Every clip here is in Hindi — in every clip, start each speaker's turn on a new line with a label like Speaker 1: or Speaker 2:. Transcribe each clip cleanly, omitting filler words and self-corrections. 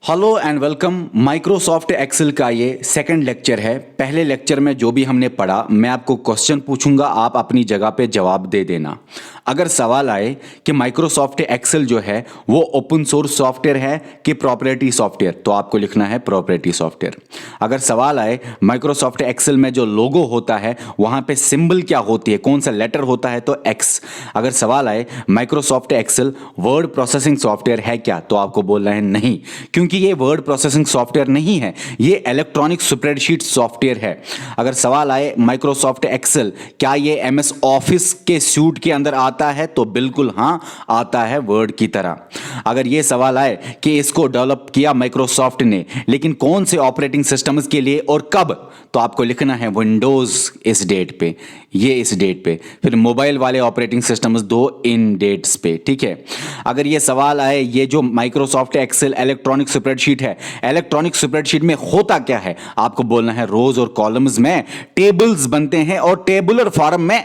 Speaker 1: Hello and welcome. Microsoft Excel का ये सेकंड लेक्चर है। पहले लेक्चर में जो भी हमने पढ़ा, मैं आपको क्वेश्चन पूछूंगा, आप अपनी जगह पे जवाब दे देना। अगर सवाल आए कि माइक्रोसॉफ्ट एक्सेल जो है वो ओपन सोर्स सॉफ्टवेयर है कि प्रॉप्राइटरी सॉफ्टवेयर, तो आपको लिखना है प्रॉप्राइटरी सॉफ्टवेयर। अगर सवाल आए माइक्रोसॉफ्ट एक्सेल में जो लोगो होता है वहां पे सिंबल क्या होती है, कौन सा लेटर होता है, तो एक्स। अगर सवाल आए Microsoft Excel word processing software है क्या, तो आपको बोलना है नहीं, क्योंकि ये वर्ड प्रोसेसिंग सॉफ्टवेयर नहीं है, ये इलेक्ट्रॉनिक स्प्रेडशीट सॉफ्टवेयर है। अगर सवाल आए माइक्रोसॉफ्ट एक्सेल क्या ये एमएस ऑफिस के सूट के अंदर आता है, तो बिल्कुल हाँ, आता है वर्ड की तरह। अगर ये सवाल आए कि इसको डेवलप किया माइक्रोसॉफ्ट ने, लेकिन कौन से ऑपरेटिंग सिस्टम्स के लिए और कब, तो आपको लिखना है विंडोज इस डेट पे, ये इस डेट पे, फिर मोबाइल वाले ऑपरेटिंग सिस्टम्स दो इन डेट्स पे, ठीक है। अगर ये सवाल आए ये जो माइक्रोसॉफ्ट एक्सेल इलेक्ट्रॉनिक स्प्रेडशीट है, इलेक्ट्रॉनिक स्प्रेडशीट में होता क्या है, आपको बोलना है रोज और कॉलम्स में टेबल्स बनते हैं और टेबुलर फॉर्म में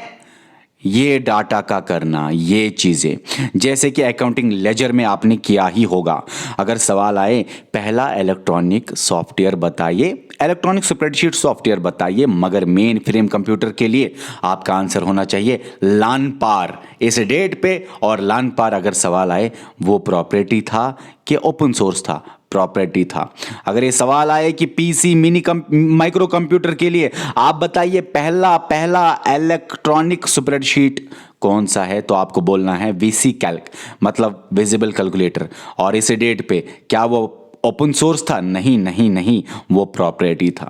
Speaker 1: ये डाटा का करना, ये चीजें जैसे कि अकाउंटिंग लेजर में आपने किया ही होगा। अगर सवाल आए पहला इलेक्ट्रॉनिक सॉफ्टवेयर बताइए, इलेक्ट्रॉनिक स्प्रेडशीट सॉफ्टवेयर बताइए, मगर मेन फ्रेम कंप्यूटर के लिए आपका आंसर होना चाहिए लानपार इस डेट पे। और लानपार अगर सवाल आए वो प्रॉपर्टी था कि ओपन सोर्स था, प्रॉपर्टी था। अगर ये सवाल आए कि पीसी मिनी माइक्रो कंप्यूटर के लिए आप बताइए पहला पहला इलेक्ट्रॉनिक स्प्रेडशीट कौन सा है, तो आपको बोलना है वीसी कैल्क, मतलब विजिबल कैलकुलेटर। और इस डेट पे क्या वो ओपन सोर्स था? नहीं नहीं नहीं, वो प्रॉपर्टी था।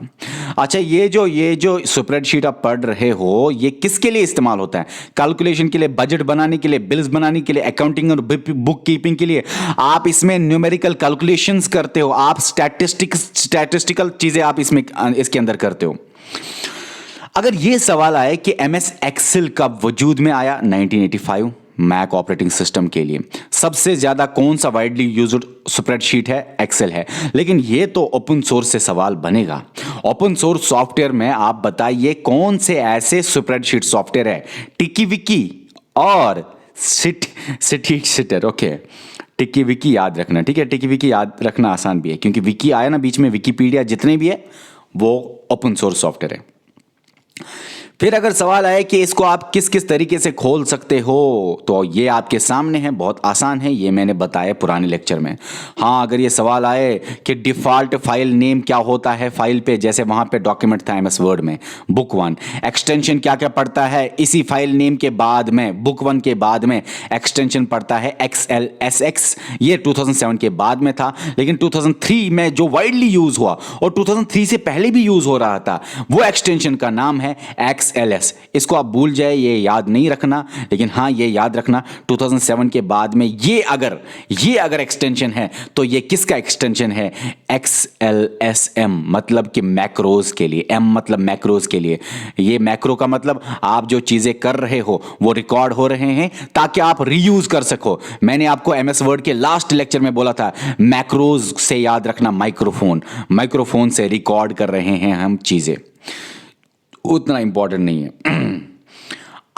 Speaker 1: अच्छा, ये जो स्प्रेडशीट आप पढ़ रहे हो ये किसके लिए इस्तेमाल होता है? कैलकुलेशन के लिए, बजट बनाने के लिए, बिल्स बनाने के लिए, अकाउंटिंग और बुक कीपिंग के लिए। आप इसमें न्यूमेरिकल कैलकुलेशंस करते हो, आप स्टैटिस्टिकल चीजें आप इसमें इसके अंदर करते हो। अगर ये सवाल आए कि एमएस एक्सेल कब वजूद में आया, 1985 मैक ऑपरेटिंग सिस्टम के लिए। सबसे ज्यादा कौन सा वाइडली यूज्ड स्प्रेडशीट है? एक्सेल है। लेकिन ये तो ओपन सोर्स से सवाल बनेगा। ओपन सोर्स सॉफ्टवेयर में आप बताइए कौन से ऐसे स्प्रेडशीट सॉफ्टवेयर है? टिकी विकी और सिटर। ओके, टिकी विकी याद रखना, ठीक है। टिकी विकी याद रखना आसान भी है, क्योंकि विकी आया ना बीच में, विकीपीडिया जितने भी है वो ओपन सोर्स सॉफ्टवेयर है। फिर अगर सवाल आए कि इसको आप किस किस तरीके से खोल सकते हो, तो ये आपके सामने है, बहुत आसान है, ये मैंने बताया पुराने लेक्चर में। हाँ, अगर ये सवाल आए कि डिफॉल्ट फाइल नेम क्या होता है फाइल पे, जैसे वहां पे डॉक्यूमेंट था एमएस वर्ड में बुक 1, एक्सटेंशन क्या क्या पड़ता है इसी फाइल नेम के बाद में, बुक 1 के बाद में एक्सटेंशन पड़ता है XLSX। ये 2007 के बाद में था, लेकिन 2003 में जो वाइडली यूज हुआ और 2003 से पहले भी यूज हो रहा था, वो एक्सटेंशन का नाम है XLS। इसको आप भूल जाए, ये याद नहीं रखना, लेकिन हाँ ये याद रखना 2007 के बाद में ये अगर एक्सटेंशन है तो ये किसका एक्सटेंशन है? XLSM, मतलब कि मैक्रोज के लिए, M मतलब मैक्रोज के लिए। ये मैक्रो का मतलब आप जो चीजें कर रहे हो वो रिकॉर्ड हो रहे हैं ताकि आप रीयूज कर सको। मैंने आपको एमएस वर्ड के लास्ट लेक्चर में बोला था मैक्रोज से याद रखना, माइक्रोफोन से रिकॉर्ड कर रहे हैं हम चीजें, उतना इंपॉर्टेंट नहीं है।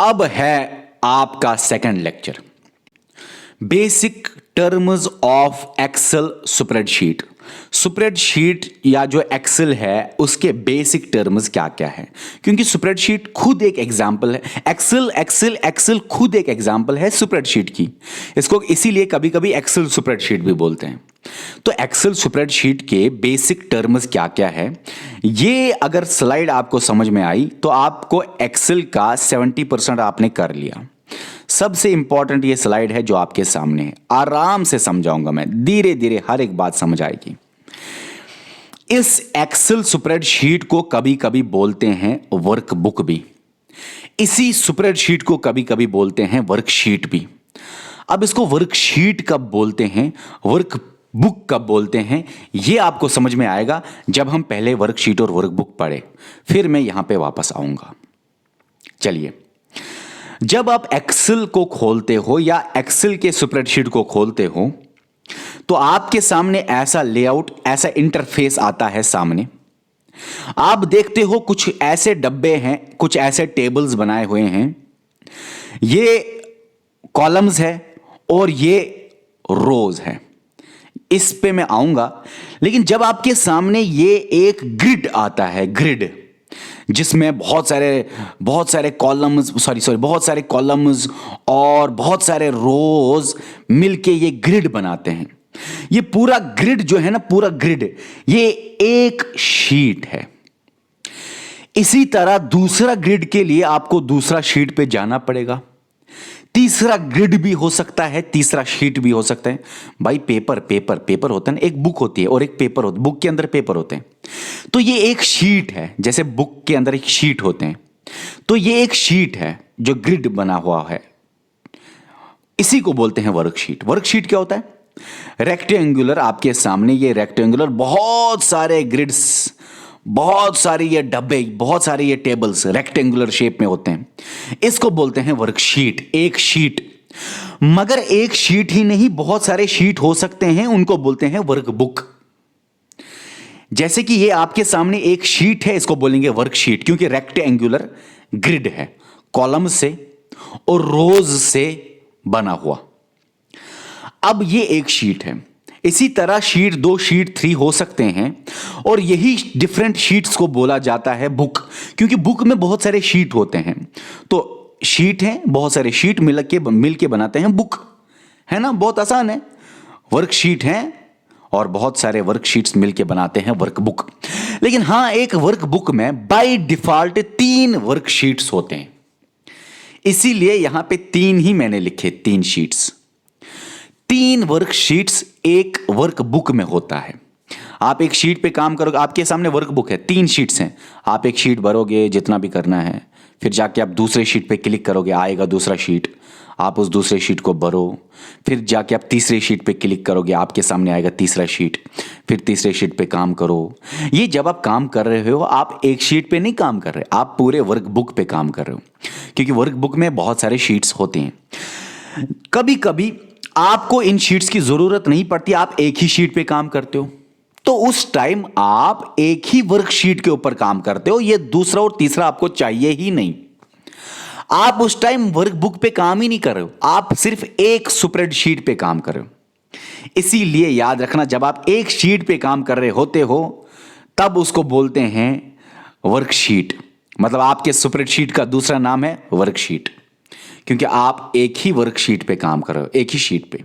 Speaker 1: अब है आपका second lecture, basic terms of Excel spreadsheet. Spreadsheet या जो एक्सेल है उसके बेसिक टर्म्स क्या क्या है, क्योंकि स्प्रेडशीट खुद एक एग्जांपल है। एक्सेल खुद एक एग्जांपल है स्प्रेडशीट की। इसको इसीलिए कभी कभी एक्सेल स्प्रेडशीट भी बोलते हैं। तो एक्सेल स्प्रेडशीट के बेसिक टर्म्स क्या क्या है, ये अगर स्लाइड आपको समझ में आई तो आपको एक्सेल का 70% आपने कर लिया। सबसे इंपॉर्टेंट ये स्लाइड है जो आपके सामने है, आराम से समझाऊंगा मैं, धीरे धीरे हर एक बात समझ आएगी। इस एक्सेल स्प्रेडशीट को कभी कभी बोलते हैं वर्कबुक भी, इसी स्प्रेडशीट को कभी कभी बोलते हैं वर्कशीट भी। अब इसको वर्कशीट कब बोलते हैं, वर्कबुक कब बोलते हैं, यह आपको समझ में आएगा जब हम पहले वर्कशीट और वर्कबुक पढ़े, फिर मैं यहां पे वापस आऊंगा। चलिए, जब आप एक्सेल को खोलते हो या एक्सेल के स्प्रेडशीट को खोलते हो तो आपके सामने ऐसा लेआउट, ऐसा इंटरफेस आता है सामने। आप देखते हो कुछ ऐसे डब्बे हैं, कुछ ऐसे टेबल्स बनाए हुए हैं, ये कॉलम्स है और ये रोज है। इस पे मैं आऊंगा, लेकिन जब आपके सामने ये एक ग्रिड आता है, ग्रिड जिसमें बहुत सारे कॉलम्स, बहुत सारे कॉलम्स और बहुत सारे रोज मिलके ये ग्रिड बनाते हैं। ये पूरा ग्रिड जो है ना, पूरा ग्रिड ये एक शीट है। इसी तरह दूसरा ग्रिड के लिए आपको दूसरा शीट पे जाना पड़ेगा। तीसरा ग्रिड भी हो सकता है, तीसरा शीट भी हो सकता है। भाई पेपर होता है ना, एक बुक होती है और एक पेपर होता है, बुक के अंदर पेपर होते हैं। तो ये एक शीट है, जैसे बुक के अंदर एक शीट होते हैं, तो ये एक शीट है जो ग्रिड बना हुआ है। इसी को बोलते हैं वर्कशीट। वर्कशीट क्या होता है? रेक्टेंगुलर, आपके सामने ये रेक्टेंगुलर बहुत सारे ग्रिड्स, बहुत सारे ये डब्बे, बहुत सारे ये टेबल्स रेक्टेंगुलर शेप में होते हैं, इसको बोलते हैं वर्कशीट, एक शीट। मगर एक शीट ही नहीं, बहुत सारे शीट हो सकते हैं, उनको बोलते हैं वर्कबुक। जैसे कि ये आपके सामने एक शीट है, इसको बोलेंगे वर्कशीट, क्योंकि रेक्टेंगुलर ग्रिड है, कॉलम से और रोज से बना हुआ। अब ये एक शीट है। इसी तरह शीट 2, शीट 3 हो सकते हैं, और यही डिफरेंट शीट्स को बोला जाता है बुक, क्योंकि बुक में बहुत सारे शीट होते हैं। तो शीट है, बहुत सारे शीट मिल के बनाते हैं बुक, है ना, बहुत आसान है। वर्कशीट है और बहुत सारे वर्कशीट्स मिलके बनाते हैं वर्कबुक। लेकिन हां, एक वर्कबुक में बाय डिफॉल्ट 3 वर्कशीट्स होते हैं, इसीलिए यहां पे 3 ही मैंने लिखे, 3 शीट्स। 3 वर्कशीट्स एक वर्कबुक में होता है। आप एक शीट पे काम करोगे, आपके सामने वर्कबुक है, 3 शीट्स हैं, आप एक शीट भरोगे जितना भी करना है, फिर जाके आप दूसरे शीट पे क्लिक करोगे, आएगा दूसरा शीट, आप उस दूसरे शीट को भरो, फिर जाके आप तीसरे शीट पे क्लिक करोगे, आपके सामने आएगा तीसरा शीट, फिर तीसरे शीट पे काम करो। ये जब आप काम कर रहे हो, आप एक शीट पे नहीं काम कर रहे, आप पूरे वर्कबुक पे काम कर रहे हो, क्योंकि वर्कबुक में बहुत सारे शीट्स होते हैं। कभी कभी आपको इन शीट्स की जरूरत नहीं पड़ती, आप एक ही शीट पे काम करते हो, तो उस टाइम आप एक ही वर्कशीट के ऊपर काम करते हो, ये दूसरा और तीसरा आपको चाहिए ही नहीं। आप उस टाइम वर्कबुक पे काम ही नहीं कर रहे हो, आप सिर्फ एक स्प्रेडशीट पे काम कर रहे हो। इसीलिए याद रखना, जब आप एक शीट पे काम कर रहे होते हो, तब उसको बोलते हैं वर्कशीट। मतलब आपके स्प्रेडशीट का दूसरा नाम है वर्कशीट, क्योंकि आप एक ही वर्कशीट पे काम कर रहे हो, एक ही शीट पे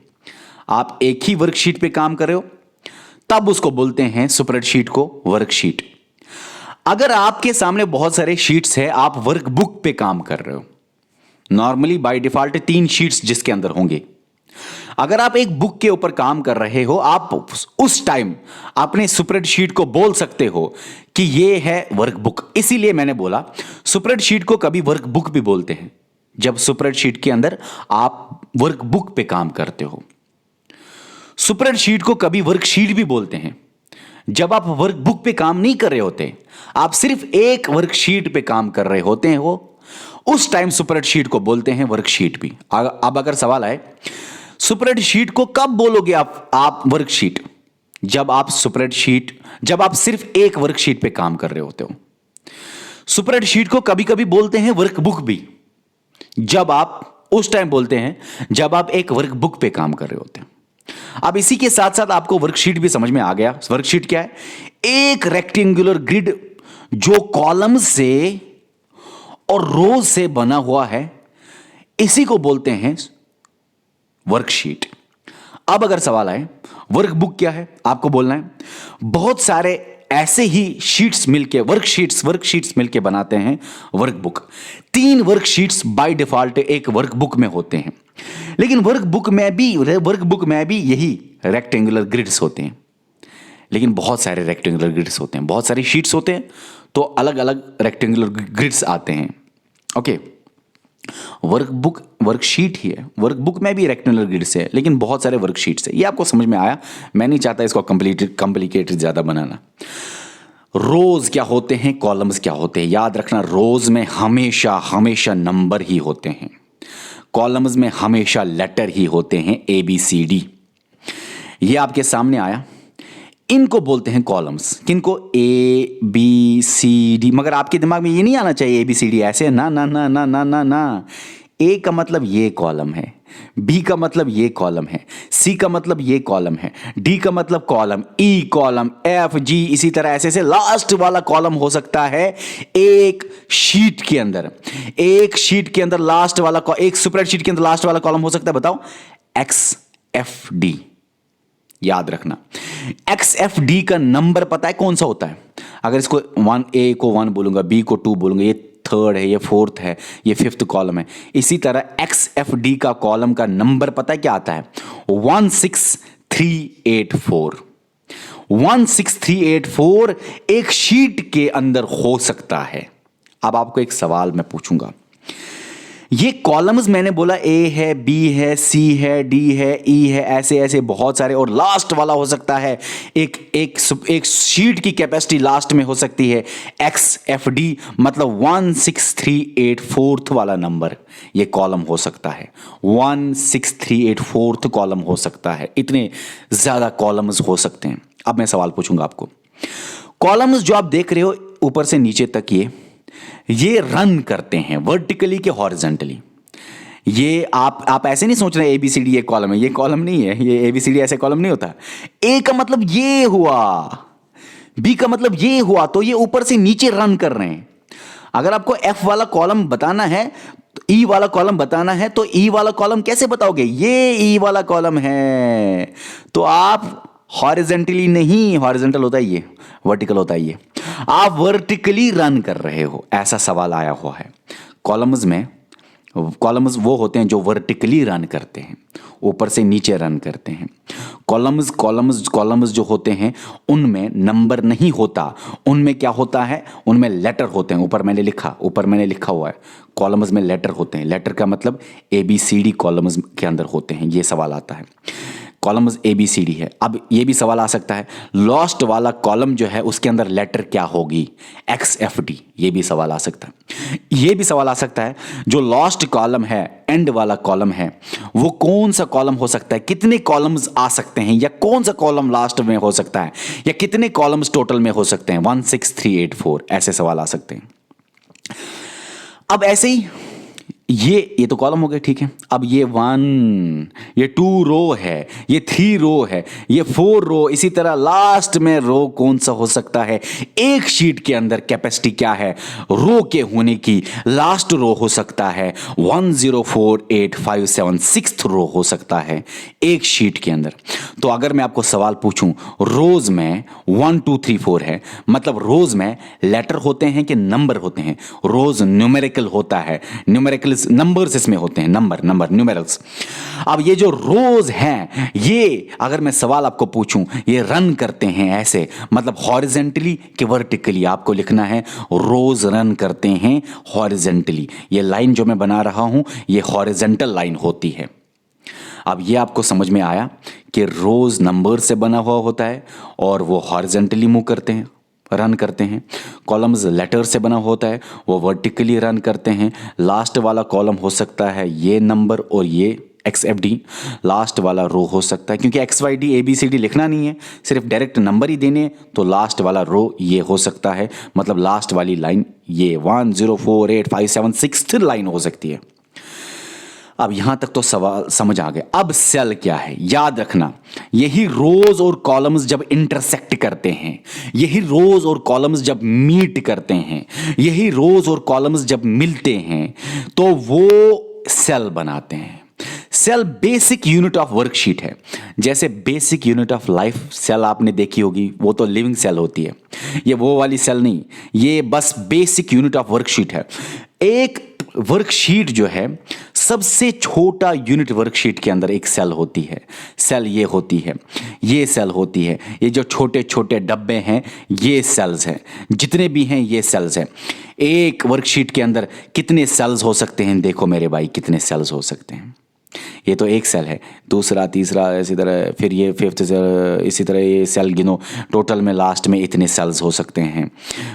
Speaker 1: आप एक ही वर्कशीट पे काम कर रहे हो, तब उसको बोलते हैं स्प्रेडशीट को वर्कशीट। अगर आपके सामने बहुत सारे शीट्स है, आप वर्कबुक पे काम कर रहे हो, नॉर्मली बाय डिफॉल्ट 3 शीट्स जिसके अंदर होंगे। अगर आप एक बुक के ऊपर काम कर रहे हो, आप उस टाइम अपने स्प्रेडशीट को बोल सकते हो कि ये है वर्कबुक। इसीलिए मैंने बोला स्प्रेडशीट को कभी वर्कबुक भी बोलते हैं, जब स्प्रेडशीट के अंदर आप वर्कबुक पे काम करते हो। स्प्रेडशीट को कभी वर्कशीट भी बोलते हैं, जब आप वर्कबुक पे काम नहीं कर रहे होते, आप सिर्फ एक वर्कशीट पे काम कर रहे होते हैं, वो उस टाइम स्प्रेडशीट को बोलते हैं वर्कशीट भी। अब अगर सवाल आए स्प्रेडशीट को कब बोलोगे आप वर्कशीट, जब आप सिर्फ एक वर्कशीट पे काम कर रहे होते हो। स्प्रेडशीट को कभी कभी बोलते हैं वर्कबुक भी, जब आप उस टाइम बोलते हैं जब आप एक वर्कबुक पे काम कर रहे होते हैं। अब इसी के साथ साथ आपको वर्कशीट भी समझ में आ गया। वर्कशीट क्या है? एक रेक्टेंगुलर ग्रिड जो कॉलम से और रोज से बना हुआ है, इसी को बोलते हैं वर्कशीट। अब अगर सवाल आए वर्कबुक क्या है, आपको बोलना है बहुत सारे ऐसे ही शीट्स मिलके वर्कशीट्स मिलके बनाते हैं वर्कबुक। 3 वर्कशीट्स बाय डिफॉल्ट एक वर्कबुक में होते हैं, लेकिन वर्कबुक में भी यही रेक्टेंगुलर ग्रिड्स होते हैं। लेकिन बहुत सारे रेक्टेंगुलर ग्रिड्स होते हैं, बहुत सारी शीट्स होते हैं, तो अलग अलग रेक्टेंगुलर ग्रिड्स आते हैं। ओके, वर्कशीट ही है, वर्कबुक में भी रेक्टेंगुलर ग्रिड्स है, लेकिन बहुत सारे वर्कशीट्स है। ये आपको समझ में आया? मैं नहीं चाहता इसको कॉम्प्लिकेटेड ज्यादा बनाना। रोज क्या होते हैं, कॉलम्स क्या होते हैं, याद रखना। रोज में हमेशा नंबर ही होते हैं, कॉलम्स में हमेशा लेटर ही होते हैं, ABCD। ये आपके सामने आया, इनको बोलते हैं कॉलम्स। किनको? ABCD। मगर आपके दिमाग में ये नहीं आना चाहिए ABCD ऐसे, ना ना ना ना ना ना ना, ए का मतलब ये कॉलम है, बी का मतलब ये कॉलम है, सी का मतलब ये कॉलम है, डी का मतलब कॉलम, ई कॉलम, एफ जी, इसी तरह ऐसे ऐसे लास्ट वाला कॉलम हो सकता है एक शीट के अंदर। एक शीट के अंदर लास्ट वाला, एक स्प्रेडशीट के अंदर लास्ट वाला कॉलम हो सकता है, बताओ, एक्स एफ डी। याद रखना, एक्स एफ डी का नंबर पता है कौन सा होता है? अगर इसको 1 ए को 1 बोलूंगा, बी को 2 बोलूंगा, ये थर्ड है, ये फोर्थ है, ये फिफ्थ कॉलम है। इसी तरह एक्स एफ डी का कॉलम का नंबर पता है क्या आता है? 16384। 16384 एक शीट के अंदर हो सकता है। अब आपको एक सवाल मैं पूछूंगा, ये कॉलम्स मैंने बोला ए है, बी है, सी है, डी है, ई है, ऐसे ऐसे बहुत सारे, और लास्ट वाला हो सकता है एक शीट की कैपेसिटी लास्ट में हो सकती है एक्स एफ डी, मतलब 16384 वाला नंबर ये कॉलम हो सकता है। 16384 कॉलम हो सकता है। इतने ज्यादा कॉलम्स हो सकते हैं। अब मैं सवाल पूछूंगा आपको, कॉलम्स जो आप देख रहे हो ऊपर से नीचे तक, ये रन करते हैं वर्टिकली के हॉरिजॉन्टली। ये आप ऐसे नहीं सोच रहे ए बी सी डी एक कॉलम है, ये कॉलम नहीं है, ये ए बी सी डी ऐसे कॉलम नहीं होता। ए का मतलब ये हुआ, बी का मतलब ये हुआ, तो ये ऊपर से नीचे रन कर रहे हैं। अगर आपको एफ वाला कॉलम बताना है, ई वाला कॉलम बताना है, तो ई वाला कॉलम कैसे बताओगे? ये ई वाला कॉलम है, तो आप हॉरिजेंटली नहीं, हॉरिजेंटल होता है ये, वर्टिकल होता है ये, आप वर्टिकली रन कर रहे हो, ऐसा सवाल आया हुआ है। कॉलम्स में, कॉलम्स वो होते हैं जो वर्टिकली रन करते हैं, ऊपर से नीचे रन करते हैं। कॉलम्स जो होते हैं उनमें नंबर नहीं होता, उनमें क्या होता है? उनमें लेटर होते हैं। ऊपर मैंने लिखा हुआ है, कॉलम्स में लेटर होते हैं। लेटर का मतलब A B C D columns के अंदर होते हैं, ये सवाल आता है। Columns A B C D है। अब ये भी सवाल आ सकता है, लास्ट वाला कॉलम जो है उसके अंदर लेटर क्या होगी? X F D. ये भी सवाल आ सकता है। ये भी सवाल आ सकता है, जो लास्ट कॉलम है, एंड वाला कॉलम है, वो कौन सा कॉलम हो सकता है? कितने कॉलम्स आ सकते हैं, या कौन सा कॉलम लास्ट में हो सकता है, या कितने कॉलम्स टोटल में हो सकते हैं? 16384 ऐसे सवाल आ सकते हैं। अब ऐसे ही ये तो कॉलम हो गए, ठीक है। अब ये 1, ये 2 रो है, ये 3 रो है, ये 4 रो, इसी तरह लास्ट में रो कौन सा हो सकता है? एक शीट के अंदर कैपेसिटी क्या है रो के होने की? लास्ट रो हो सकता है 104857, सिक्स्थ रो हो सकता है एक शीट के अंदर। तो अगर मैं आपको सवाल पूछूं, रोज में 1 2 3 4 है, मतलब रोज में लेटर होते हैं कि नंबर होते हैं? रोज न्यूमेरिकल होता है, न्यूमेरिकल नंबर्स इसमें होते हैं, नंबर न्यूमेरल्स। अब ये जो रोज हैं, ये अगर मैं सवाल आपको पूछूं, ये रन करते हैं ऐसे, मतलब हॉरिजेंटली कि वर्टिकली? आपको लिखना है रोज रन करते हैं हॉरिजेंटली। ये लाइन जो मैं बना रहा हूं, ये हॉरिजेंटल लाइन होती है। अब ये आपको समझ में आया कि रोज नंबर से बना हुआ होता है और वो हॉरिजेंटली मूव करते हैं, रन करते हैं। कॉलम्स लेटर से बना होता है, वो वर्टिकली रन करते हैं। लास्ट वाला कॉलम हो सकता है ये नंबर और ये एक्स एफ डी। लास्ट वाला रो हो सकता है, क्योंकि X Y D A B C D लिखना नहीं है, सिर्फ डायरेक्ट नंबर ही देने, तो लास्ट वाला रो ये हो सकता है, मतलब लास्ट वाली लाइन ये 104857 सिक्स्थ लाइन हो सकती है। अब यहां तक तो सवाल समझ आ गया। अब सेल क्या है? याद रखना, यही रोज और कॉलम्स जब इंटरसेक्ट करते हैं, यही रोज और कॉलम्स जब मीट करते हैं, यही रोज और कॉलम्स जब मिलते हैं, तो वो सेल बनाते हैं। Cell basic unit of worksheet है। जैसे basic unit of life cell आपने देखी होगी, वो तो लिविंग सेल होती है, ये वो वाली सेल नहीं, ये बस बेसिक यूनिट ऑफ वर्कशीट है। एक वर्कशीट जो है, सबसे छोटा यूनिट वर्कशीट के अंदर एक सेल होती है। सेल ये होती है, ये सेल होती है, ये जो छोटे छोटे डब्बे हैं ये सेल्स हैं, जितने भी हैं ये सेल्स हैं। एक वर्कशीट के अंदर कितने सेल्स हो सकते हैं? देखो मेरे भाई, कितने सेल्स हो सकते हैं। ये तो एक सेल है, दूसरा, तीसरा, इसी तरह, फिर ये फिफ्थ, इसी तरह ये सेल गिनो, टोटल में लास्ट में इतने सेल्स हो सकते हैं।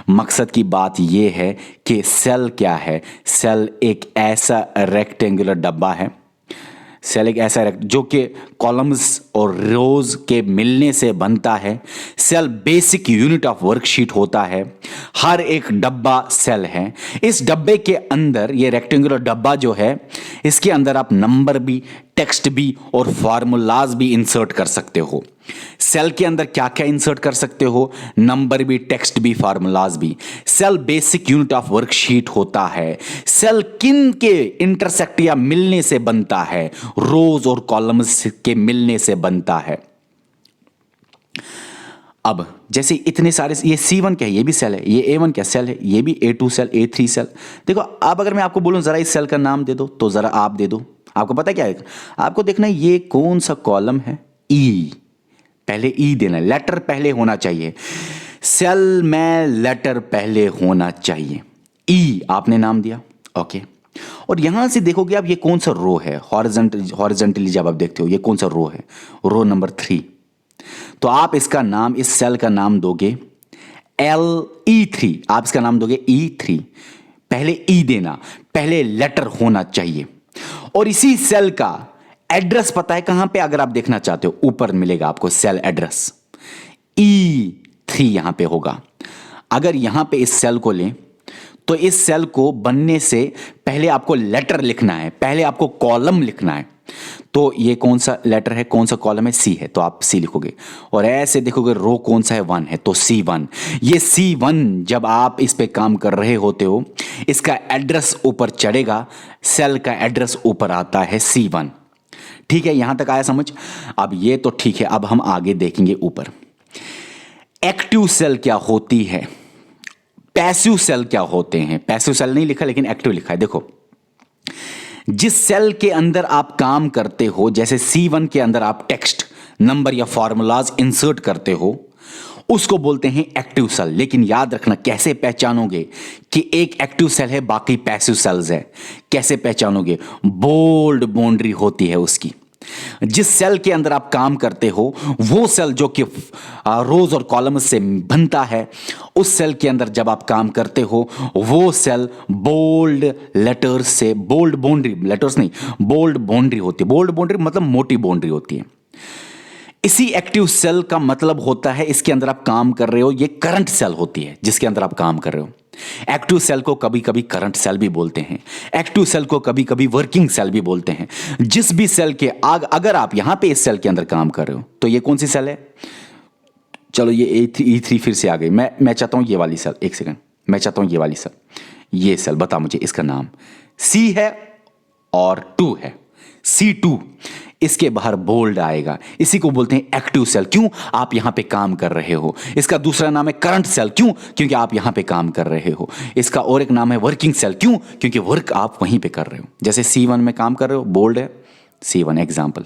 Speaker 1: मकसद की बात ये है कि सेल क्या है? सेल एक ऐसा रेक्टेंगुलर डब्बा है सेल एक ऐसा जो कि कॉलम्स और रोज के मिलने से बनता है। Cell basic unit of worksheet होता है। हर एक डब्बा सेल है। इस डब्बे के अंदर, ये रेक्टेंगुलर डब्बा जो है, इसके अंदर आप नंबर भी, टेक्स्ट भी और फार्मूलाज भी इंसर्ट कर सकते हो। सेल के अंदर क्या क्या इंसर्ट कर सकते हो? नंबर भी, टेक्स्ट भी, फार्मूलाज भी। Cell basic unit of worksheet होता है। सेल किन के इंटरसेक्ट या मिलने से बनता है? रोज और कॉलम्स के मिलने से बनता है। अब जैसे इतने सारे, ये C1 क्या है? ये भी सेल है। ये A1 क्या सेल है? ये भी A2 सेल, A3 सेल। देखो, अब अगर मैं आपको बोलूं जरा इस सेल का नाम दे दो, तो जरा आप दे दो। आपको पता क्या है? आपको देखना है ये कौन सा कॉलम है। ई, पहले ई देना, लेटर पहले होना चाहिए। सेल में लेटर पहले होना चाहिए। ई आपने नाम दिया, ओके। और यहां से देखोगे आप, ये कौन सा रो है? हॉरिजॉन्टली जब आप देखते हो, ये कौन सा रो है? Row number 3। तो आप इसका नाम, इस सेल का नाम दोगे E3। आप इसका नाम दोगे E3। पहले ई देना, पहले लेटर होना चाहिए। और इसी सेल का एड्रेस पता है कहां पे? अगर आप देखना चाहते हो, ऊपर मिलेगा आपको सेल एड्रेस। E3 यहां पे होगा। अगर यहां पे इस सेल को लें, तो इस सेल को बनने से पहले आपको लेटर लिखना है, पहले आपको कॉलम लिखना है। तो ये कौन सा लेटर है, कौन सा कॉलम है? C है, तो आप C लिखोगे। और ऐसे देखोगे रो कौन सा है? 1 है, तो C1। ये C1 जब आप इस पे काम कर रहे होते हो, इसका एड्रेस ऊपर चढ़ेगा, सेल का एड्रेस ऊपर आता है C1। ठीक है, यहां तक आया समझ? अब ये तो ठीक है, अब हम आगे देखेंगे ऊपर। एक्टिव सेल क्या होती है, पैसिव सेल क्या होते हैं? पैसिव सेल नहीं लिखा, लेकिन एक्टिव लिखा है। देखो, जिस सेल के अंदर आप काम करते हो, जैसे C1 के अंदर आप टेक्स्ट, नंबर या फॉर्मूलाज इंसर्ट करते हो, उसको बोलते हैं एक्टिव सेल। लेकिन याद रखना, कैसे पहचानोगे कि एक एक्टिव सेल है, बाकी पैसिव सेल्स है? कैसे पहचानोगे? बोल्ड बाउंड्री होती है उसकी। जिस सेल के अंदर आप काम करते हो, वो सेल जो कि रोज और कॉलम्स से बनता है, उस सेल के अंदर जब आप काम करते हो, वो सेल बोल्ड लेटर्स से, बोल्ड बाउंड्री, लेटर्स नहीं, बोल्ड बाउंड्री होती है। बोल्ड बाउंड्री मतलब मोटी बाउंड्री होती है। इसी एक्टिव सेल का मतलब होता है, इसके अंदर आप काम कर रहे हो, ये करंट सेल होती है जिसके अंदर आप काम कर रहे हो। एक्टिव सेल को कभी कभी करंट सेल भी बोलते हैं। एक्टिव सेल को कभी कभी वर्किंग सेल भी बोलते हैं। जिस भी सेल के अगर आप यहां पे इस सेल के अंदर काम कर रहे हो, तो ये कौन सी सेल है? चलो, ये E3 फिर से आ गई। मैं चाहता हूं ये वाली सेल, एक सेकंड, मैं चाहता हूं ये वाली सेल, ये सेल बता मुझे, इसका नाम C है और 2 है, C2। इसके बाहर बोल्ड आएगा, इसी को बोलते हैं एक्टिव सेल। क्यों? आप यहां पे काम कर रहे हो। इसका दूसरा नाम है करंट सेल। क्यों? क्योंकि आप यहां पे काम कर रहे हो। इसका और एक नाम है वर्किंग सेल। क्यों? क्योंकि वर्क आप वहीं पे कर रहे हो। जैसे C1 में काम कर रहे हो, बोल्ड है C1 एग्जाम्पल।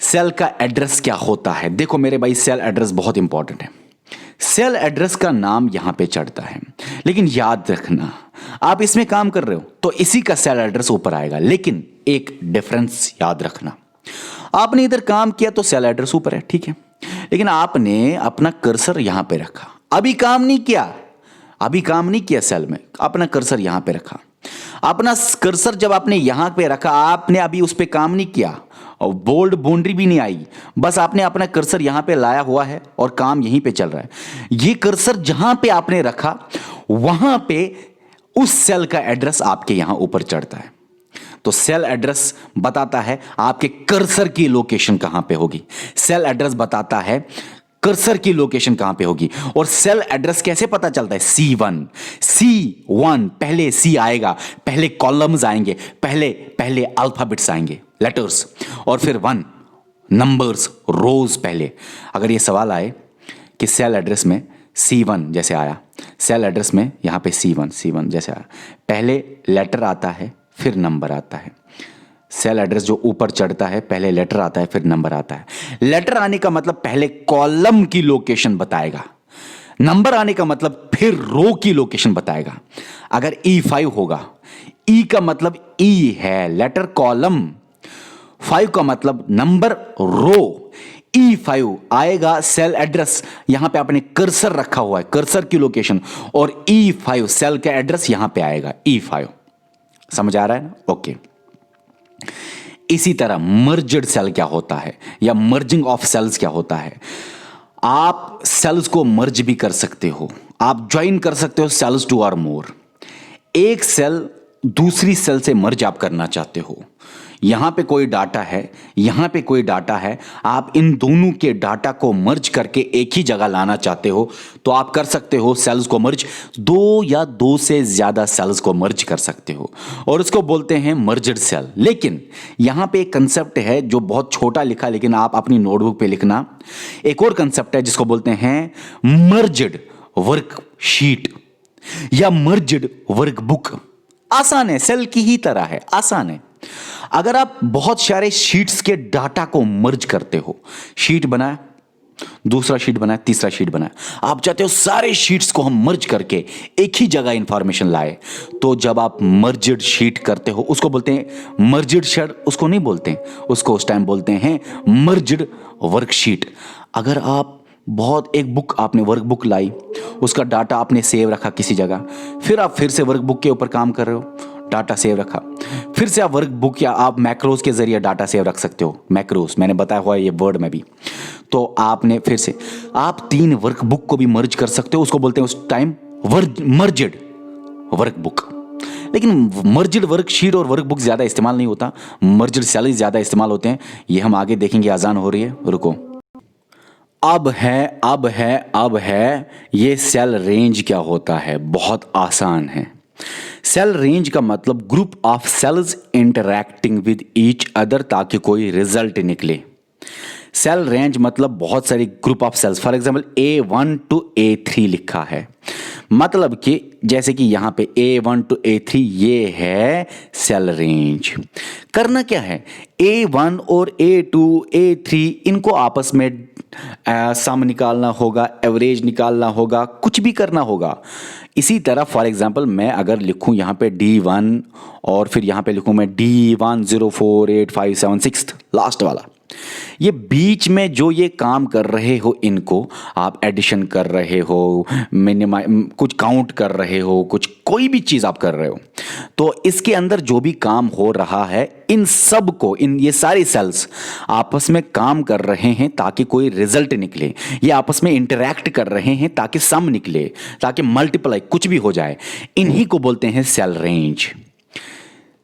Speaker 1: सेल का एड्रेस क्या होता है? देखो मेरे भाई, सेल एड्रेस बहुत इंपॉर्टेंट है। सेल एड्रेस का नाम यहां पे चढ़ता है, लेकिन याद रखना, आप इसमें काम कर रहे हो तो इसी का सेल एड्रेस ऊपर आएगा। लेकिन एक डिफरेंस याद रखना, आपने इधर काम किया तो सेल एड्रेस ऊपर है, ठीक है, लेकिन आपने अपना कर्सर यहां पे रखा, अभी काम नहीं किया सेल में, अपना कर्सर यहां पे रखा। अपना कर्सर जब आपने यहां पे रखा, आपने अभी उस पे काम नहीं किया और बोल्ड बाउंड्री भी नहीं आई, बस आपने अपना कर्सर यहां पे लाया हुआ है और काम यहीं पे चल रहा है। ये कर्सर जहां पे आपने रखा, वहां पे उस सेल का एड्रेस आपके यहां ऊपर चढ़ता है। तो सेल एड्रेस बताता है आपके कर्सर की लोकेशन कहां पे होगी। सेल एड्रेस बताता है कर्सर की लोकेशन कहां पे होगी। और सेल एड्रेस कैसे पता चलता है? C1 पहले C आएगा, पहले कॉलम्स आएंगे, पहले अल्फाबेट्स आएंगे, लेटर्स, और फिर 1 नंबर्स, रोज पहले। अगर ये सवाल आए कि सेल एड्रेस में C1 जैसे आया, सेल एड्रेस में यहां पे C1 जैसे आया, पहले लेटर आता है फिर नंबर आता है। सेल एड्रेस जो ऊपर चढ़ता है, पहले लेटर आता है फिर नंबर आता है। लेटर आने का मतलब पहले कॉलम की लोकेशन बताएगा, नंबर आने का मतलब फिर रो की लोकेशन बताएगा। अगर E5 होगा, E का मतलब E है लेटर कॉलम, 5 का मतलब नंबर रो, E5 आएगा सेल एड्रेस, यहां पे आपने कर्सर रखा हुआ है, कर्सर की लोकेशन, और E5 सेल का एड्रेस यहां पे आएगा, E5। समझ आ रहा है ना? ओके। इसी तरह मर्जड सेल क्या होता है या मर्जिंग ऑफ सेल्स क्या होता है। आप सेल्स को मर्ज भी कर सकते हो, आप ज्वाइन कर सकते हो सेल्स टू और मोर। एक सेल दूसरी सेल से मर्ज आप करना चाहते हो, यहां पे कोई डाटा है, यहां पे कोई डाटा है, आप इन दोनों के डाटा को मर्ज करके एक ही जगह लाना चाहते हो तो आप कर सकते हो सेल्स को मर्ज। दो या दो से ज्यादा सेल्स को मर्ज कर सकते हो और उसको बोलते हैं मर्जड सेल। लेकिन यहां पे एक कंसेप्ट है जो बहुत छोटा लिखा, लेकिन आप अपनी नोटबुक पे लिखना। एक और कंसेप्ट है जिसको बोलते हैं मर्जड वर्कशीट या मर्जड वर्कबुक। आसान है, सेल की ही तरह है, आसान है। अगर आप बहुत सारे शीट्स के डाटा को मर्ज करते हो, शीट बनाया, दूसरा शीट बनाया, तीसरा शीट बनाया, आप चाहते हो सारे शीट्स को हम मर्ज करके एक ही जगह इंफॉर्मेशन लाए, तो जब आप मर्जड शीट करते हो उसको बोलते हैं मर्जड शीट। उसको नहीं बोलते हैं, उसको उस टाइम बोलते हैं मर्जड वर्कशीट। अगर आप बहुत एक बुक आपने वर्कबुक लाई, उसका डाटा आपने सेव रखा किसी जगह, फिर आप फिर से वर्कबुक के ऊपर काम कर रहे हो, डाटा सेव रखा, फिर से आप वर्कबुक या आप मैक्रोस के जरिए डाटा सेव रख सकते हो। मैक्रोस मैंने बताया हुआ है ये वर्ड में भी। तो आपने फिर से आप 3 वर्कबुक को भी मर्ज कर सकते हो, उसको बोलते हैं उस टाइम मर्जड वर्कबुक। लेकिन मर्जड वर्कशीट और वर्कबुक ज्यादा इस्तेमाल नहीं होता, मर्जड सेल ज्यादा इस्तेमाल होते हैं। ये हम आगे देखेंगे, अजान हो रही है, रुको। अब है ये सेल रेंज क्या होता है। बहुत आसान है। सेल रेंज का मतलब group of cells interacting with each other ताकि कोई रिजल्ट निकले। सेल रेंज मतलब बहुत सारी group of cells. For example A1 to A3 लिखा है, मतलब कि जैसे कि यहां पे A1 to A3 ये है सेल रेंज। करना क्या है, A1 और A2 A3 इनको आपस में सम निकालना होगा, एवरेज निकालना होगा, कुछ भी करना होगा। इसी तरह फॉर एग्जांपल मैं अगर लिखूं यहाँ पे D1 और फिर यहाँ पे लिखूं मैं D1 0 4 8 5 7 6 लास्ट वाला, ये बीच में जो ये काम कर रहे हो इनको आप एडिशन कर रहे हो, कुछ काउंट कर रहे हो, कुछ कोई भी चीज आप कर रहे हो, तो इसके अंदर जो भी काम हो रहा है इन सब को, इन ये सारे सेल्स आपस में काम कर रहे हैं ताकि कोई रिजल्ट निकले। ये आपस में इंटरैक्ट कर रहे हैं ताकि सम निकले, ताकि मल्टीप्लाई कुछ भी हो जाए। इन्हीं को बोलते हैं सेल रेंज।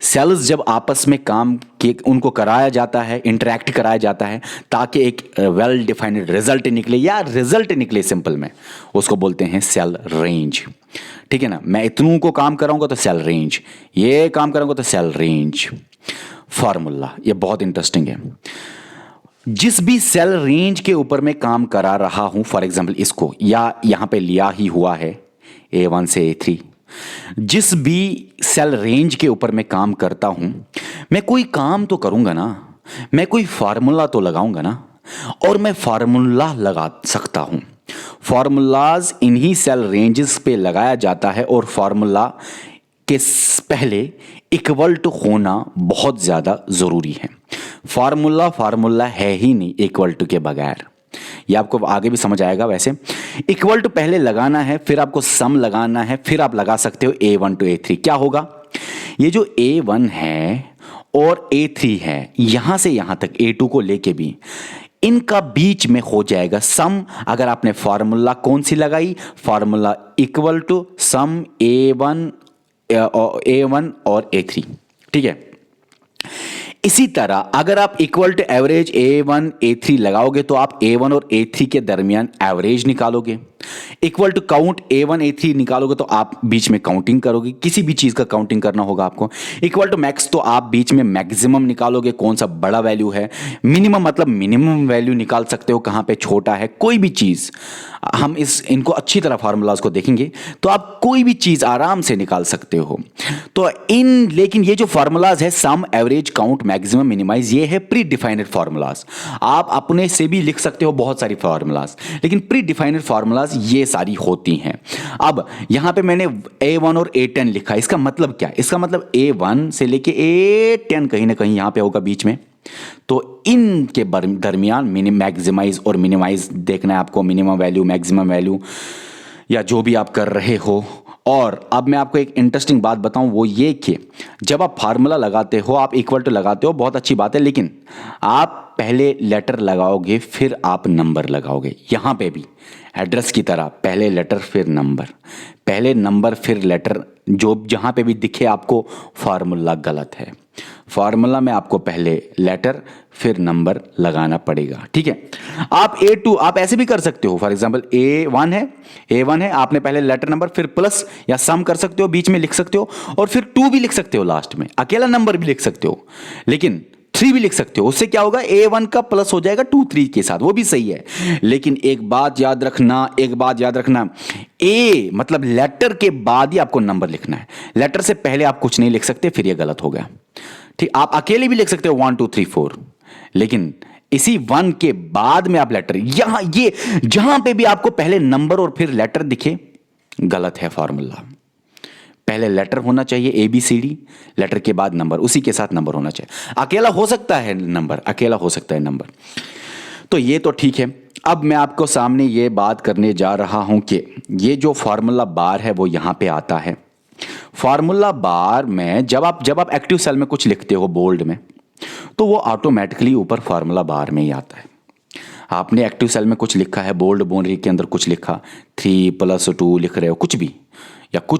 Speaker 1: सेल्स जब आपस में काम के उनको कराया जाता है, इंटरैक्ट कराया जाता है ताकि एक वेल डिफाइंड रिजल्ट निकले या रिजल्ट निकले सिंपल में, उसको बोलते हैं सेल रेंज। ठीक है ना, मैं इतनों को काम कराऊंगा तो सेल रेंज, ये काम कराऊंगा तो सेल रेंज। फॉर्मूला ये बहुत इंटरेस्टिंग है। जिस भी सेल रेंज के ऊपर मैं काम करा रहा हूं, फॉर एग्जाम्पल इसको या यहां पे लिया ही हुआ है A1 से A3, जिस भी सेल रेंज के ऊपर मैं काम करता हूं, मैं कोई काम तो करूंगा ना, मैं कोई फार्मूला तो लगाऊंगा ना, और मैं फार्मूला लगा सकता हूं। फार्मूलाज इन्हीं सेल रेंजेस पे लगाया जाता है और फार्मूला के पहले इक्वल टू होना बहुत ज्यादा जरूरी है। फार्मूला है ही नहीं इक्वल टू के बगैर, ये आपको आगे भी समझ आएगा। वैसे इक्वल टू पहले लगाना है, फिर आपको सम लगाना है, फिर आप लगा सकते हो A1 to A3। क्या होगा, ये जो A1 है और A3 है, यहां से यहां तक A2 को लेके भी इनका बीच में हो जाएगा सम। अगर आपने फार्मूला कौन सी लगाई, formula equal to some A1 और A3। ठीक है, इसी तरह अगर आप equal to average A1 A3 लगाओगे तो आप A1 और A3 के दरमियान एवरेज निकालोगे। Equal to count A1 A3 निकालोगे तो आप बीच में काउंटिंग करोगे, किसी भी चीज का काउंटिंग करना होगा आपको। इक्वल टू मैक्स तो आप बीच में मैक्सिमम निकालोगे, कौन सा बड़ा वैल्यू है। मिनिमम मतलब मिनिमम वैल्यू निकाल सकते हो, कहां पे छोटा है कोई भी चीज। हम इनको अच्छी तरह फार्मूलाज को देखेंगे तो आप कोई भी चीज आराम से निकाल सकते हो। तो लेकिन ये जो फार्मूलाज है सम एवरेज काउंट मैक्सिमम मिनिमाइज, ये है प्री डिफाइंड फार्मूलाज। आप अपने से भी लिख सकते हो बहुत सारी फार्मूलाज, लेकिन प्री डिफाइंड फार्मूलाज ये सारी होती हैं। अब यहां पे मैंने A1 और A10 लिखा, इसका मतलब क्या है, इसका मतलब A1 से लेके A10 कहीं ना कहीं यहां पे होगा बीच में। तो इनके दरमियान मैक्सिमाइज और मिनिमाइज देखना है आपको, मिनिमम वैल्यू मैक्सिमम वैल्यू या जो भी आप कर रहे हो, और अब मैं आपको एक इंटरेस्टिंग बात बताऊं, वो ये कि जब आप फार्मूला लगाते हो, आप इक्वल टू लगाते हो, बहुत अच्छी बात है, लेकिन आप पहले लेटर लगाओगे फिर आप नंबर लगाओगे। यहां पे भी एड्रेस की तरह पहले लेटर फिर नंबर, पहले नंबर फिर लेटर, जो जहां पे भी दिखे आपको फार्मूला गलत है। फार्मूला में आपको पहले लेटर फिर नंबर लगाना पड़ेगा, ठीक है। आप A2 आप ऐसे भी कर सकते हो, फॉर एग्जांपल A1 है, आपने पहले लेटर नंबर फिर प्लस या सम कर सकते हो, बीच में लिख सकते हो, और फिर 2 भी लिख सकते हो, लास्ट में अकेला नंबर भी लिख सकते हो, लेकिन 3 भी लिख सकते हो। उससे क्या होगा, A1 का प्लस हो जाएगा 2 3 के साथ, वो भी सही है। लेकिन एक बात याद रखना, ए मतलब लेटर के बाद ही आपको नंबर लिखना है, लेटर से पहले आप कुछ नहीं लिख सकते, फिर ये गलत हो गया, ठीक। आप अकेले भी लिख सकते हो 1 2 3 4, लेकिन इसी 1 के बाद में आप लेटर, यहां ये जहां पे भी आपको पहले नंबर और फिर लेटर दिखे, गलत है फॉर्मूला। पहले लेटर होना चाहिए ABCD, लेटर के बाद नंबर, उसी के साथ नंबर होना चाहिए। अकेला हो सकता है नंबर, तो ये तो ठीक है। अब मैं आपको सामने ये बात करने जा रहा हूं कि ये जो फार्मूला बार है वो यहां पे आता है। फार्मूला बार में जब आप एक्टिव सेल में कुछ लिखते हो बोल्ड में, तो वो ऑटोमेटिकली ऊपर फार्मूला बार में ही आता है। आपने एक्टिव सेल में कुछ लिखा है, बोल्ड बाउंड्री के अंदर कुछ लिखा, 3 + 2 लिख रहे हो, कुछ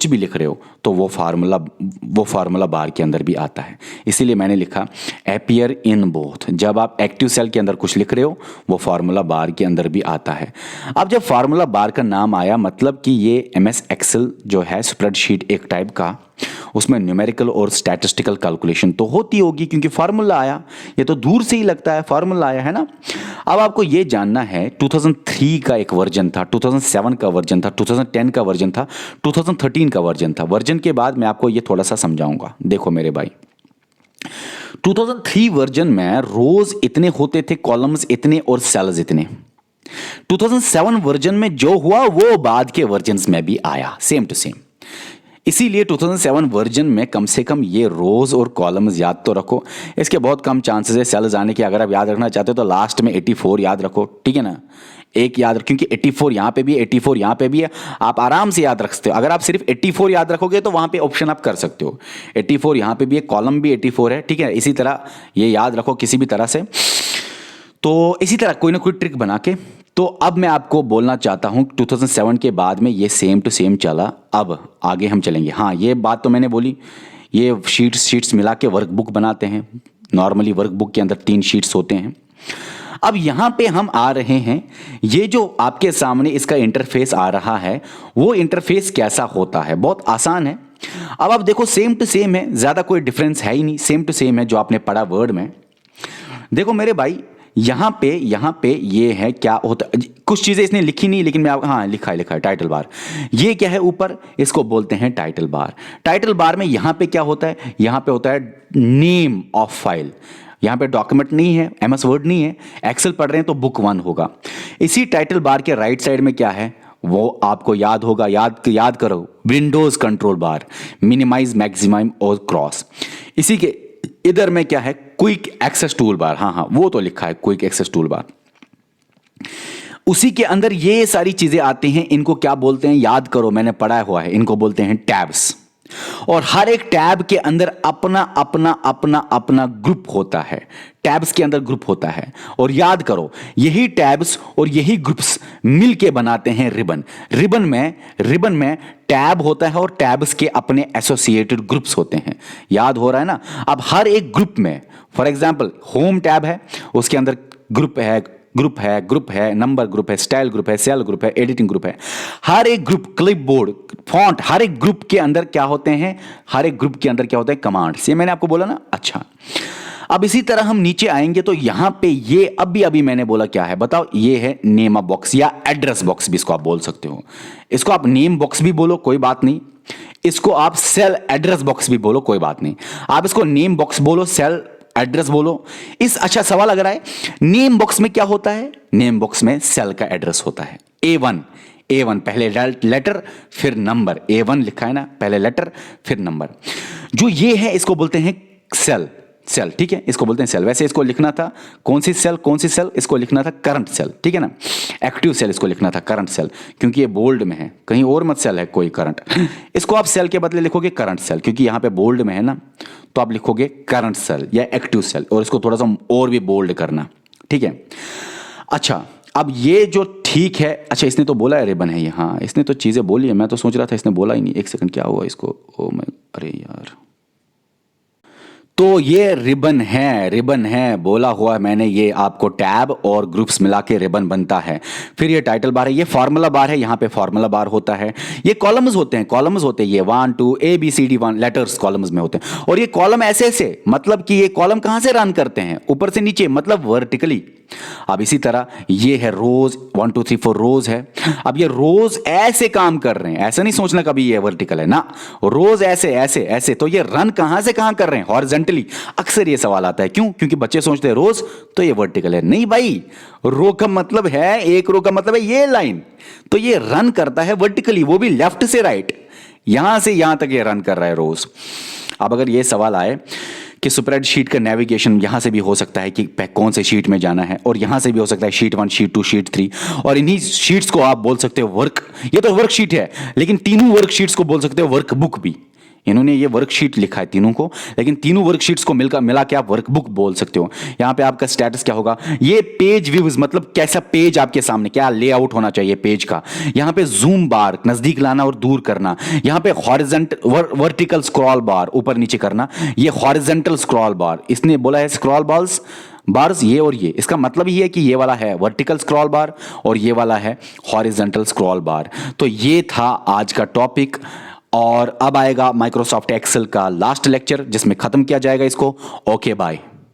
Speaker 1: भी लिख रहे हो, तो वो फार्मूला बार के अंदर भी आता है। इसीलिए मैंने लिखा अपीयर इन बोथ। जब आप एक्टिव सेल के अंदर कुछ लिख रहे हो, वो फार्मूला बार के अंदर भी आता है। अब जब फार्मूला बार का नाम आया, मतलब कि ये MS एक्सेल जो है, स्प्रेडशीट एक टाइप का, उसमें न्यूमेरिकल और स्टैटिस्टिकल कैलकुलेशन तो होती होगी, क्योंकि फार्मूला आया, ये तो दूर से ही लगता है फार्मूला आया, है ना। अब आपको ये जानना है, 2003 का एक वर्जन था, 2007 का वर्जन था, 2010 का वर्जन था, 2013 का वर्जन था। वर्जन के बाद मैं आपको ये थोड़ा सा समझाऊंगा। देखो मेरे भाई, 2003 वर्जन में रोज इतने होते थे, कॉलम्स इतने और सेल्स इतने। 2007 वर्जन में जो हुआ वो बाद के वर्जन्स में भी आया, सेम टू सेम। इसीलिए 2007 वर्जन में कम से कम ये रोज और कॉलम्स याद तो रखो। इसके बहुत कम चांसेस है सेल्स आने के। अगर आप याद रखना चाहते हो तो लास्ट में 84 याद रखो, ठीक है ना। एक याद रखो, क्योंकि 84 यहाँ पे भी है, 84 यहाँ पे भी है, आप आराम से याद रख सकते हो। अगर आप सिर्फ 84 याद रखोगे तो वहाँ पे ऑप्शन आप कर सकते हो। 84 यहाँ पे भी है, कॉलम भी 84 है, ठीक है। इसी तरह ये याद रखो किसी भी तरह से। तो इसी तरह कोई ना कोई ट्रिक बना के। तो अब मैं आपको बोलना चाहता हूं, 2007 के बाद में ये सेम टू सेम चला। अब आगे हम चलेंगे। हाँ, ये बात तो मैंने बोली, ये शीट्स मिला के वर्कबुक बनाते हैं। नॉर्मली वर्कबुक के अंदर 3 शीट्स होते हैं। अब यहाँ पे हम आ रहे हैं, ये जो आपके सामने इसका इंटरफेस आ रहा है, वो इंटरफेस कैसा होता है। बहुत आसान है। अब आप देखो, सेम टू सेम है, ज़्यादा कोई डिफरेंस है ही नहीं, सेम टू सेम है जो आपने पढ़ा वर्ड में। देखो मेरे भाई, यहाँ पे ये है, क्या होता, कुछ चीज़ें इसने लिखी नहीं, लेकिन मैं हाँ लिखा है टाइटल बार। ये क्या है ऊपर, इसको बोलते हैं टाइटल बार। टाइटल बार में यहाँ पे क्या होता है, यहाँ पे होता है नेम ऑफ फाइल। यहाँ पे डॉक्यूमेंट नहीं है, MS वर्ड नहीं है, एक्सेल पढ़ रहे हैं तो बुक 1 होगा। इसी टाइटल बार के राइट साइड में क्या है, वो आपको याद होगा, याद करो, विंडोज कंट्रोल बार, मिनिमाइज, मैक्सिमाइज और क्रॉस। इसी के इधर में क्या है, क्विक एक्सेस टूल बार। हाँ, वो तो लिखा है क्विक एक्सेस टूल बार। उसी के अंदर ये सारी चीजें आती हैं। इनको क्या बोलते हैं, याद करो, मैंने पढ़ा हुआ है, इनको बोलते हैं टैब्स। और हर एक टैब के अंदर अपना अपना अपना अपना ग्रुप होता है। टैब्स के अंदर ग्रुप होता है, और याद करो, यही टैब्स और यही ग्रुप्स मिलके बनाते हैं रिबन। रिबन में टैब होता है और टैब्स के अपने एसोसिएटेड ग्रुप्स होते हैं। याद हो रहा है ना। अब हर एक ग्रुप में, फॉर एग्जांपल होम टैब है, उसके अंदर ग्रुप है, नंबर ग्रुप है, स्टाइल ग्रुप है, सेल ग्रुप है, एडिटिंग ग्रुप है। हर एक ग्रुप, क्लिपबोर्ड, फॉन्ट, हर एक ग्रुप के अंदर क्या होते हैं, कमांड्स। ये मैंने आपको बोला ना। अच्छा, अब इसी तरह हम नीचे आएंगे तो यहां पे ये अभी मैंने बोला क्या है, बताओ। ये है नेम बॉक्स या एड्रेस बॉक्स भी इसको आप बोल सकते हो। इसको आप नेम बॉक्स भी बोलो, कोई बात नहीं। इसको आप सेल एड्रेस बॉक्स भी बोलो, कोई बात नहीं। आप इसको नेम बॉक्स बोलो, सेल एड्रेस बोलो। अच्छा सवाल अगर आए, नेम बॉक्स में क्या होता है, नेम बॉक्स में सेल का एड्रेस होता है। A1 पहले लेटर फिर नंबर, A1 लिखा है ना, पहले लेटर फिर नंबर। जो ये है इसको बोलते हैं सेल, सेल, ठीक है, इसको बोलते हैं सेल। वैसे इसको लिखना था कौन सी सेल, इसको लिखना था करंट सेल, ठीक है ना। एक्टिव सेल इसको लिखना था करंट सेल, क्योंकि ये बोल्ड में है, कहीं और मत सेल है कोई करंट। इसको आप सेल के बदले लिखोगे करंट सेल, क्योंकि यहाँ पे बोल्ड में है ना, तो आप लिखोगे करंट सेल या एक्टिव सेल, और इसको थोड़ा सा और भी बोल्ड करना, ठीक है। अच्छा, अब ये जो ठीक है, अच्छा इसने तो बोला है रिबन है ये, हाँ इसने तो चीज़ें बोली है, मैं तो सोच रहा था इसने बोला ही नहीं। एक सेकंड, क्या हुआ इसको, ओ मैं, अरे यार, तो ये रिबन है बोला हुआ मैंने, ये आपको टैब और ग्रुप्स मिला के रिबन बनता है। फिर ये टाइटल बार है, ये फार्मूला बार है, यहाँ पे फार्मूला बार होता है। ये कॉलम्स होते हैं, ये 1 2 ABCD 1 लेटर्स कॉलम्स में होते हैं। और ये कॉलम ऐसे मतलब कि ये कॉलम कहाँ से रन करते हैं, ऊपर से नीचे, मतलब वर्टिकली। अब इसी तरह ये है रोज, 1 2 3 4 रोज है। अब ये रोज ऐसे काम कर रहे हैं, ऐसा नहीं सोचना कभी ये वर्टिकल है ना, रोज ऐसे, तो ये रन कहां से कहां कर रहे हैं, हॉरिजॉन्टली। अक्सर ये सवाल आता है, क्यों? क्योंकि बच्चे सोचते हैं रोज तो ये वर्टिकल है। नहीं भाई, रो का मतलब है, एक रो का मतलब है ये लाइन, तो ये रन करता है वर्टिकली, वो भी लेफ्ट से राइट, यहां से यहां तक ये रन कर रहा है रोज। अब अगर ये सवाल आए कि स्प्रेडशीट का नेविगेशन यहां से भी हो सकता है कि कौन से शीट में जाना है, और यहां से भी हो सकता है शीट 1 शीट 2 शीट 3, और इन्हीं शीट्स को आप बोल सकते हो वर्क, ये तो वर्कशीट है, लेकिन तीनों वर्कशीट्स को बोल सकते हो वर्कबुक भी। इन्होंने ये वर्कशीट लिखा है तीनों को, लेकिन तीनों वर्कशीट्स को मिला के आप वर्कबुक बोल सकते हो। यहां पे आपका स्टेटस क्या होगा, ये पेज व्यूज, मतलब कैसा पेज आपके सामने, क्या लेआउट होना चाहिए पेज का। यहां पे जूम बार, नजदीक लाना और दूर करना। यहां पे हॉरिजॉन्टल वर्टिकल स्क्रॉल बार, ऊपर नीचे करना। ये हॉरिजॉन्टल स्क्रॉल बार, इसने बोला है स्क्रॉल बार्स ये और ये, इसका मतलब ही है कि ये वाला है वर्टिकल स्क्रॉल बार और ये वाला है हॉरिजॉन्टल स्क्रॉल बार। तो ये था आज का टॉपिक, और अब आएगा माइक्रोसॉफ्ट एक्सेल का लास्ट लेक्चर जिसमें खत्म किया जाएगा इसको। Okay bye.